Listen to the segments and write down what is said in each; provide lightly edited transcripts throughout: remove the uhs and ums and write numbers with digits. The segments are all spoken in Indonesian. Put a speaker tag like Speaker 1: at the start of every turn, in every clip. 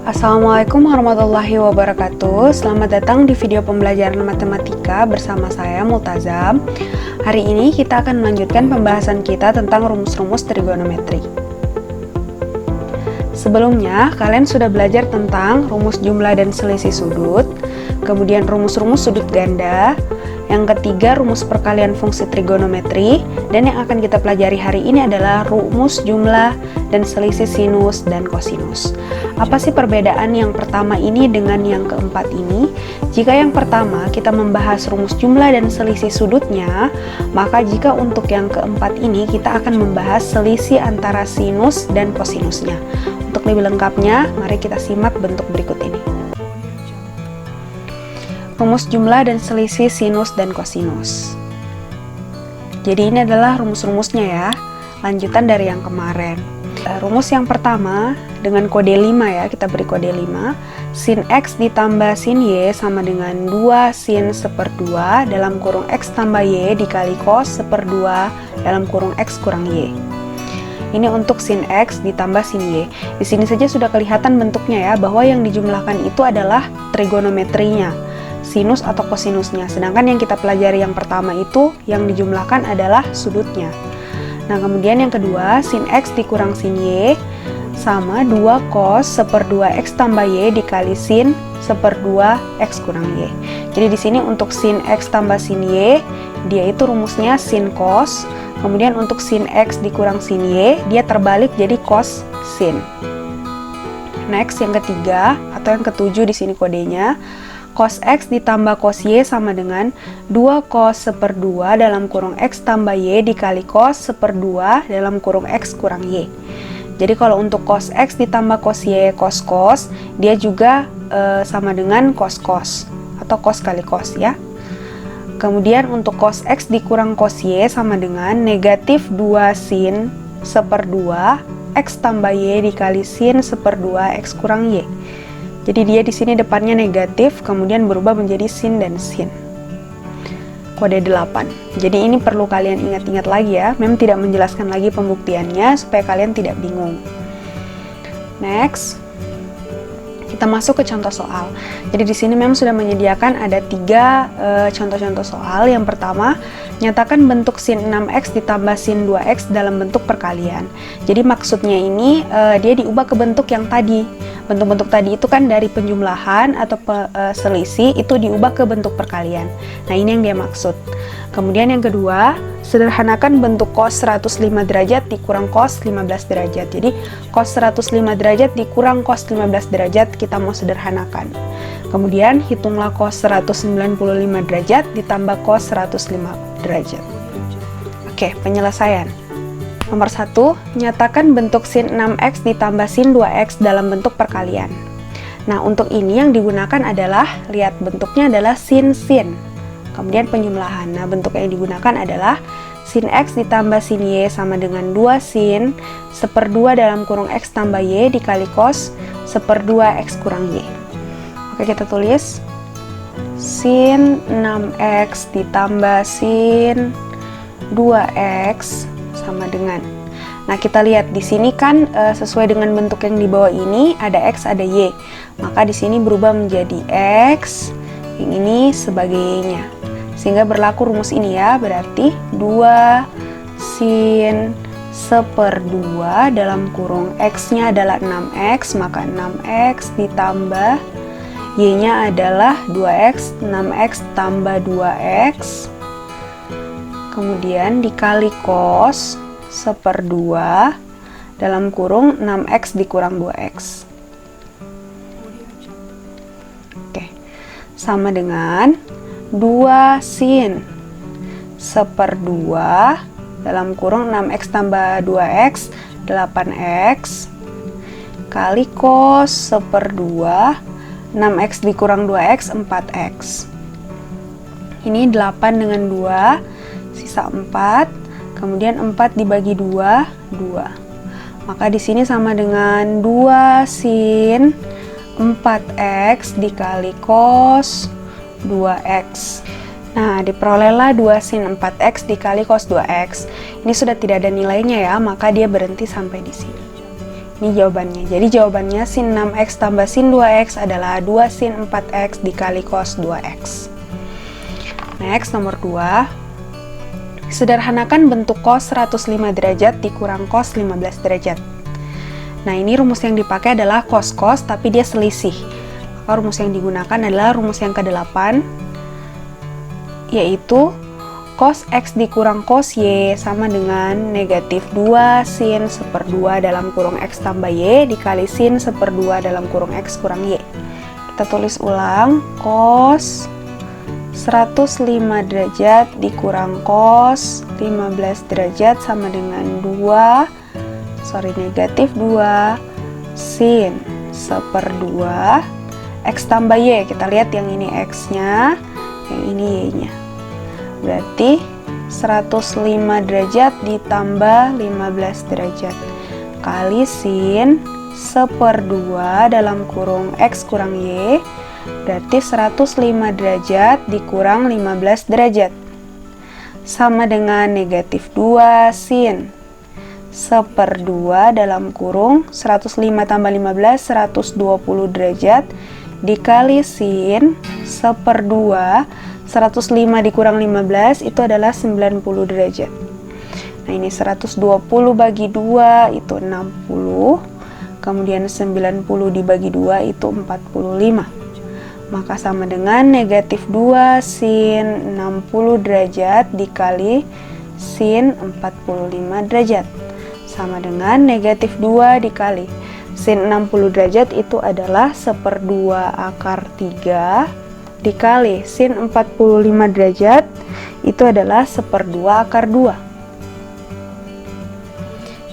Speaker 1: Assalamualaikum warahmatullahi wabarakatuh. Selamat datang di video pembelajaran matematika bersama saya Multazam. Hari ini kita akan melanjutkan pembahasan kita tentang rumus-rumus trigonometri. Sebelumnya, kalian sudah belajar tentang rumus jumlah dan selisih sudut, kemudian rumus-rumus sudut ganda, yang ketiga rumus perkalian fungsi trigonometri, dan yang akan kita pelajari hari ini adalah rumus jumlah dan selisih sinus dan kosinus. Apa sih perbedaan yang pertama ini dengan yang keempat ini? Jika yang pertama kita membahas rumus jumlah dan selisih sudutnya, maka jika untuk yang keempat ini kita akan membahas selisih antara sinus dan kosinusnya. Untuk lebih lengkapnya, mari kita simak bentuk berikut ini. Rumus jumlah dan selisih sinus dan kosinus. Jadi ini adalah rumus-rumusnya ya, lanjutan dari yang kemarin. Rumus yang pertama dengan kode 5 ya, kita beri kode 5. Sin X ditambah sin Y sama dengan 2 sin seperdua dalam kurung X tambah Y dikali cos seperdua dalam kurung X kurang Y. Ini untuk sin X ditambah sin Y. Di sini saja sudah kelihatan bentuknya ya, bahwa yang dijumlahkan itu adalah trigonometrinya, sinus atau kosinusnya. Sedangkan yang kita pelajari yang pertama itu yang dijumlahkan adalah sudutnya. Nah, kemudian yang kedua, sin X dikurang sin Y sama 2 cos seperdua X tambah Y dikali sin seperdua X kurang Y. Jadi di sini untuk sin X tambah sin Y, dia itu rumusnya sin cos. Kemudian untuk sin X dikurang sin Y, dia terbalik jadi cos sin. Next, yang ketiga atau yang ketujuh di sini kodenya, cos X ditambah cos Y sama dengan 2 cos seperdua dalam kurung X tambah Y dikali cos seperdua dalam kurung X kurang Y. Jadi kalau untuk cos X ditambah cos Y cos, dia juga sama dengan cos atau cos kali cos ya. Kemudian untuk cos X dikurang cos Y sama dengan negatif 2 sin seperdua X tambah Y dikali sin seperdua X kurang Y. Jadi dia di sini depannya negatif, kemudian berubah menjadi sin dan sin. Kode 8. Jadi ini perlu kalian ingat-ingat lagi ya. Memang tidak menjelaskan lagi pembuktiannya supaya kalian tidak bingung. Next, kita masuk ke contoh soal. Jadi di sini memang sudah menyediakan ada 3 contoh-contoh soal. Yang pertama, nyatakan bentuk sin 6x ditambah sin 2x dalam bentuk perkalian. Jadi maksudnya ini dia diubah ke bentuk yang tadi. Bentuk-bentuk tadi itu kan dari penjumlahan atau selisih itu diubah ke bentuk perkalian. Nah, ini yang dia maksud. Kemudian yang kedua, sederhanakan bentuk cos 105 derajat dikurang cos 15 derajat. Jadi cos 105 derajat dikurang cos 15 derajat kita mau sederhanakan. Kemudian hitunglah cos 195 derajat ditambah cos 105 derajat. Oke, penyelesaian. Nomor 1, nyatakan bentuk sin 6x ditambah sin 2x dalam bentuk perkalian. Nah, untuk ini yang digunakan adalah, lihat bentuknya adalah sin-sin. Kemudian penjumlahan. Nah, bentuk yang digunakan adalah sin x ditambah sin y sama dengan 2 sin seperdua dalam kurung x tambah y dikali cos seperdua x kurang y. Oke, kita tulis sin 6x ditambah sin 2x sama dengan. Nah, kita lihat di sini kan sesuai dengan bentuk yang di bawah ini ada x ada y. Maka di sini berubah menjadi x, yang ini sebagai y-nya. Sehingga berlaku rumus ini ya, berarti 2 sin seperdua dalam kurung x-nya adalah 6x, maka 6x ditambah y-nya adalah 2x, 6x tambah 2x. Kemudian dikali cos seperdua dalam kurung 6x dikurang 2x. Oke, sama dengan 2 sin seperdua dalam kurung 6x tambah 2x 8x kali cos seperdua 6x dikurang 2x 4x. Ini 8 dengan 2 sisa 4, kemudian 4 dibagi 2, 2. Maka di sini sama dengan 2 sin 4x dikali cos 2x. Nah, diperolehlah 2 sin 4x dikali cos 2x. Ini sudah tidak ada nilainya ya, maka dia berhenti sampai di sini. Ini jawabannya. Jadi jawabannya sin 6x tambah sin 2x adalah 2 sin 4x dikali cos 2x. Next, nomor 2. Sederhanakan bentuk cos 105 derajat dikurang cos 15 derajat. Nah, ini rumus yang dipakai adalah cos-cos, tapi dia selisih. Maka rumus yang digunakan adalah rumus yang ke-8, yaitu cos x dikurang cos y sama dengan negatif 2 sin 1/2 dalam kurung x tambah y dikali sin 1/2 dalam kurung x kurang y. Kita tulis ulang, cos 105 derajat dikurang cos 15 derajat sama dengan negatif 2 sin 1/2 x tambah y. Kita lihat yang ini x-nya, yang ini y-nya. Berarti 105 derajat ditambah 15 derajat kali sin 1/2 dalam kurung x kurang y. Berarti 105 derajat dikurang 15 derajat sama dengan negatif 2 sin 1/2 dalam kurung 105 tambah 15 120 derajat dikali sin 1/2. 105 dikurang 15 itu adalah 90 derajat. Nah, ini 120 bagi 2 itu 60. Kemudian 90 dibagi 2 itu 45. Maka sama dengan negatif 2 sin 60 derajat dikali sin 45 derajat. Sama dengan negatif 2 dikali sin 60 derajat itu adalah 1/2 akar 3 dikali sin 45 derajat itu adalah 1/2 akar 2.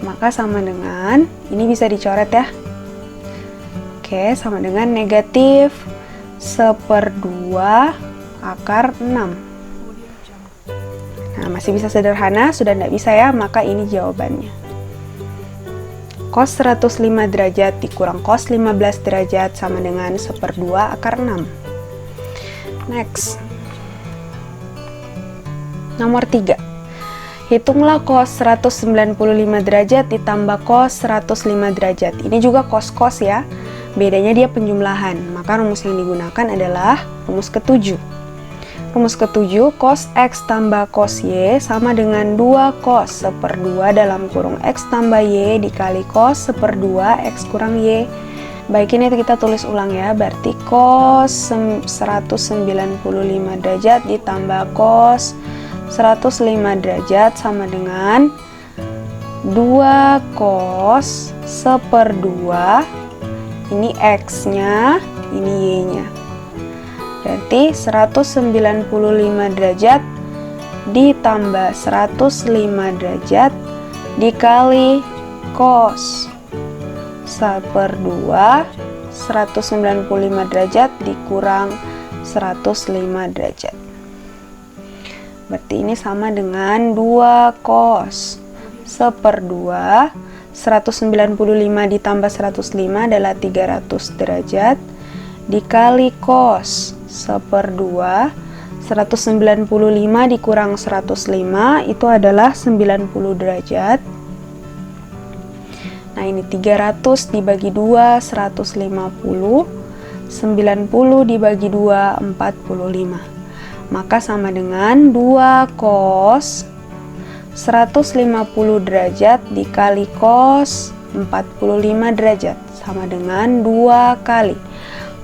Speaker 1: Maka sama dengan, ini bisa dicoret ya. Oke, sama dengan negatif 1/2 akar 6. Nah, masih bisa sederhana, sudah tidak bisa ya, maka ini jawabannya. Cos 105 derajat dikurang cos 15 derajat sama dengan 1/2 akar 6. Next, nomor 3. Hitunglah cos 195 derajat ditambah cos 105 derajat. Ini juga cos-cos ya, bedanya dia penjumlahan. Maka rumus yang digunakan adalah rumus ke-7. Rumus ke-7, cos x tambah cos y sama dengan 2 cos 1/2 dalam kurung x tambah y dikali cos 1/2 x kurang y. Baik, ini kita tulis ulang ya, berarti cos 195 derajat ditambah cos 105 derajat sama dengan 2 cos 1/2, ini x-nya, ini y-nya. Berarti 195 derajat ditambah 105 derajat dikali cos 1/2, 195 derajat dikurang 105 derajat. Berarti ini sama dengan 2 cos 1/2, 195 ditambah 105 adalah 300 derajat dikali cos 1/2, 195 dikurang 105 itu adalah 90 derajat. Nah, ini 300 dibagi 2, 150. 90 dibagi 2, 45. Maka sama dengan 2 cos 150 derajat dikali cos 45 derajat. Sama dengan 2 kali.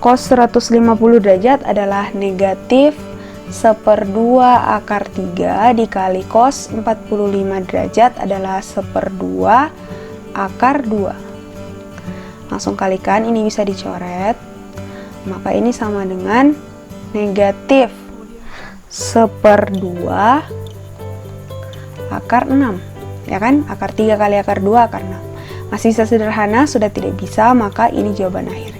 Speaker 1: Cos 150 derajat adalah negatif 1/2 akar 3 dikali cos 45 derajat adalah 1/2 akar 2. Langsung kalikan, ini bisa dicoret. Maka ini sama dengan negatif 1/2 akar 6. Ya kan? Akar 3 kali akar 2 akar 6. Masih bisa sederhana, sudah tidak bisa, maka ini jawaban akhirnya.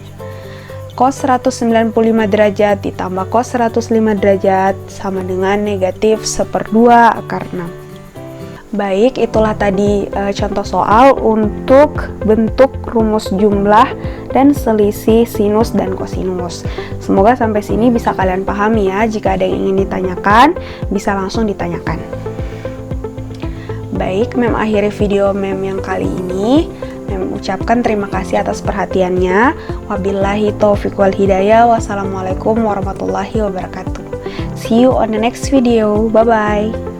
Speaker 1: Cos 195 derajat ditambah cos 105 derajat sama dengan negatif 1/2 akar 6. Baik, itulah tadi contoh soal untuk bentuk rumus jumlah dan selisih sinus dan kosinus. Semoga sampai sini bisa kalian pahami ya. Jika ada yang ingin ditanyakan, bisa langsung ditanyakan. Baik, Mem akhiri video Mem yang kali ini. mengucapkan terima kasih atas perhatiannya. Wabillahi taufiq wal hidayah. Wassalamualaikum warahmatullahi wabarakatuh. See you on the next video. Bye bye.